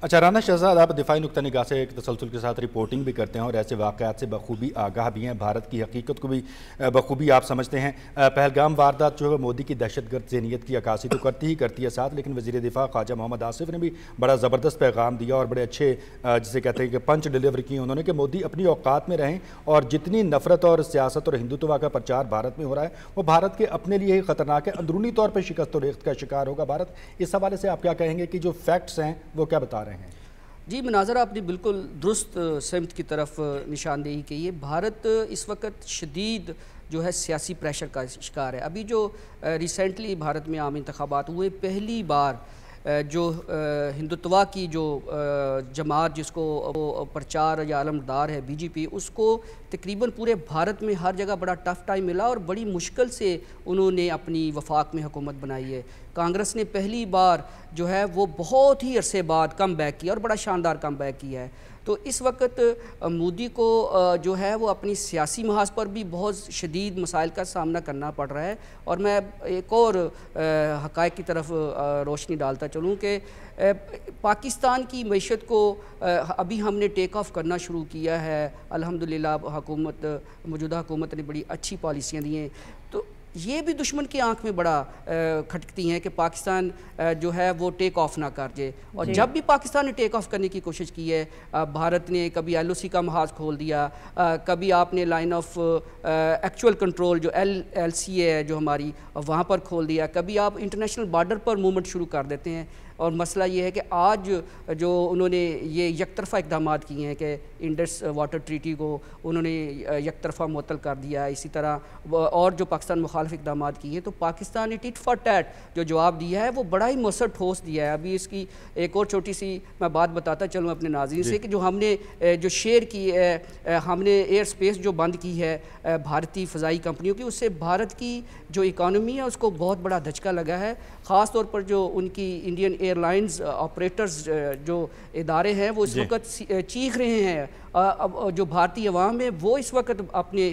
अच्छा राना शहजाद, आप दिफाई नुक्ता निगाह से एक तसलसल के साथ रिपोर्टिंग भी करते हैं और ऐसे वाक़यात से बखूबी आगाह भी हैं, भारत की हकीकत को भी बखूबी आप समझते हैं। पहलगाम वारदात जो है मोदी की दहशतगर्द ज़हनीत की अक्कासी तो करती है साथ, लेकिन वज़ीर दिफा ख्वाजा मोहम्मद आसिफ ने भी बड़ा ज़बरदस्त पैगाम दिया और बड़े अच्छे जिसे कहते हैं कि पंच डिलीवर किए उन्होंने कि मोदी अपनी औकात में रहें और जितनी नफरत और सियासत और हिंदुत्व का प्रचार भारत में हो रहा है वो भारत के अपने लिए ही ख़तरनाक है, अंदरूनी तौर पर शिकस्त और रेख्त का शिकार होगा भारत। इस हवाले से आप क्या कहेंगे कि जो फैक्ट्स हैं वो क्या बता रहे हैं? जी मनाज़र, आपने बिल्कुल दुरुस्त सिमत की तरफ निशानदेही की है। भारत इस वक्त शदीद जो है सियासी प्रेशर का शिकार है। अभी जो रिसेंटली भारत में आम इंतखाबात हुए, पहली बार जो हिंदुत्वा की जो जमात जिसको प्रचार या आलमदार है बीजेपी, उसको तकरीबन पूरे भारत में हर जगह बड़ा टफ टाइम मिला और बड़ी मुश्किल से उन्होंने अपनी वफाक में हुकूमत बनाई है। कांग्रेस ने पहली बार जो है वो बहुत ही अरसे बाद कम बैक किया और बड़ा शानदार कम बैक किया है। तो इस वक्त मोदी को जो है वो अपनी सियासी महाज पर भी बहुत शदीद मसाइल का सामना करना पड़ रहा है। और मैं एक और हक़ाइक़ की तरफ रोशनी डालता चलूँ कि पाकिस्तान की मईशत को अभी हमने टेक ऑफ करना शुरू किया है। अल्हम्दुलिल्लाह मौजूदा हुकूमत ने बड़ी अच्छी पॉलिसियाँ दी हैं, तो ये भी दुश्मन की आंख में बड़ा खटकती हैं कि पाकिस्तान जो है वो टेक ऑफ ना कर जाए। और जब भी पाकिस्तान ने टेक ऑफ करने की कोशिश की है, भारत ने कभी LOC का महाज खोल दिया, कभी आपने लाइन ऑफ एक्चुअल कंट्रोल जो LCA है जो हमारी, वहाँ पर खोल दिया, कभी आप इंटरनेशनल बॉर्डर पर मूवमेंट शुरू कर देते हैं। और मसला ये है कि आज जो उन्होंने ये यकतरफ़ा इक़दाम किए हैं कि इंडस वाटर ट्रीटी को उन्होंने यकतरफ़ा मुअत्तल कर दिया, इसी तरह और जो पाकिस्तान मुखालिफ इक़दाम किए हैं, तो पाकिस्तान ने टिट फॉर टैट जो जवाब दिया है वो बड़ा ही मौसर ठोस दिया है। अभी इसकी एक और छोटी सी मैं बात बताता चलूँ अपने नाज़रीन से कि जो हमने जो शेयर की हमने एयर स्पेस जो बंद की है भारतीय फ़ज़ाई कंपनियों की, उससे भारत की जो इकानमी है उसको बहुत बड़ा धचका लगा है। ख़ास तौर पर जो उनकी इंडियन एयरलाइंस ऑपरेटर्स जो इदारे हैं वो इस वक्त चीख रहे हैं। अब जो भारतीय अवाम है वो इस वक्त अपने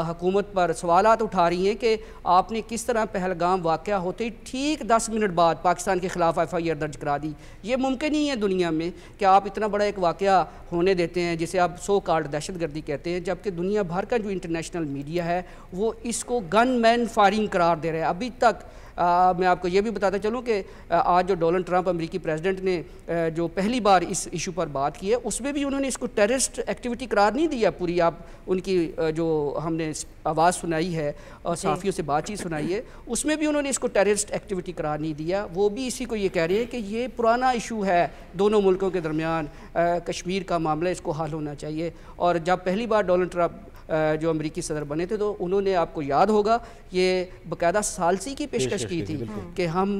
हुकूमत पर सवालात उठा रही हैं कि आपने किस तरह पहलगाम वाक़या होते ही ठीक 10 मिनट बाद पाकिस्तान के ख़िलाफ़ FIR दर्ज करा दी। ये मुमकिन ही है दुनिया में कि आप इतना बड़ा एक वाक़या होने देते हैं जिसे आप सो कॉल्ड दहशतगर्दी कहते हैं, जबकि दुनिया भर का जो इंटरनेशनल मीडिया है वो इसको गन मैन फायरिंग करार दे रहा है। अभी तक मैं आपको ये भी बताता चलूँ कि आज जो डोनाल्ड ट्रंप अमेरिकी प्रेसिडेंट ने जो पहली बार इस इशू पर बात की है, उसमें भी उन्होंने इसको टेररिस्ट एक्टिविटी करार नहीं दिया पूरी। आप उनकी जो हमने आवाज़ सुनाई है और सहाफ़ियों से बातचीत सुनाई है, उसमें भी उन्होंने इसको टेररिस्ट एक्टिविटी करार नहीं दिया। वो भी इसी को ये कह रहे हैं कि ये पुराना इशू है दोनों मुल्कों के दरमियान, कश्मीर का मामला, इसको हल होना चाहिए। और जब पहली बार डोनाल्ड ट्रंप जो अमेरिकी सदर बने थे तो उन्होंने, आपको याद होगा, ये बाकायदा सालसी की पेशकश की थी कि हम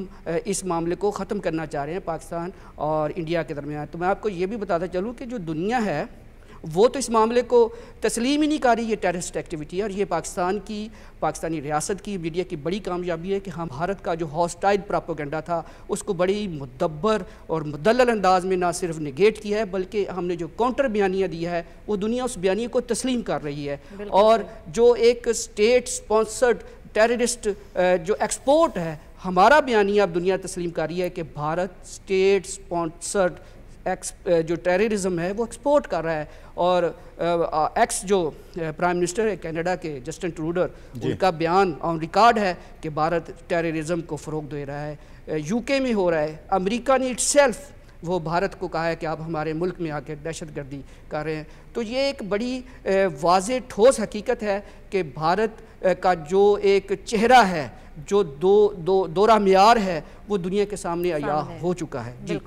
इस मामले को ख़त्म करना चाह रहे हैं पाकिस्तान और इंडिया के दरमियान। तो मैं आपको ये भी बताता चलूँ कि जो दुनिया है वो तो इस मामले को तस्लीम ही नहीं कर रही, ये टेररिस्ट एक्टिविटी है। और ये पाकिस्तानी रियासत की मीडिया की बड़ी कामयाबी है कि हम भारत का जो हॉस्टाइल प्रोपेगेंडा था उसको बड़ी मुदब्बर और मुदल्लल अंदाज में ना सिर्फ निगेट किया है, बल्कि हमने जो काउंटर बयानियाँ दिया है वो दुनिया उस बयानिया को तस्लीम कर रही है। और जो एक स्टेट स्पॉन्सर्ड टेररिस्ट जो एक्सपोर्ट है, हमारा बयानिया अब दुनिया तस्लीम कर रही है कि भारत स्टेट स्पॉन्सर्ड जो टेररिज्म है वो एक्सपोर्ट कर रहा है। और एक्स जो प्राइम मिनिस्टर है कनाडा के जस्टिन ट्रूडो, उनका बयान ऑन रिकॉर्ड है कि भारत टेररिज्म को फ़रोग़ दे रहा है। UK में हो रहा है, अमेरिका ने इटसेल्फ वो भारत को कहा है कि आप हमारे मुल्क में आके दहशतगर्दी कर रहे हैं। तो ये एक बड़ी वाज़े ठोस हकीकत है कि भारत का जो एक चेहरा है, जो दोरा मियार है, वो दुनिया के सामने अया हो चुका है। जी।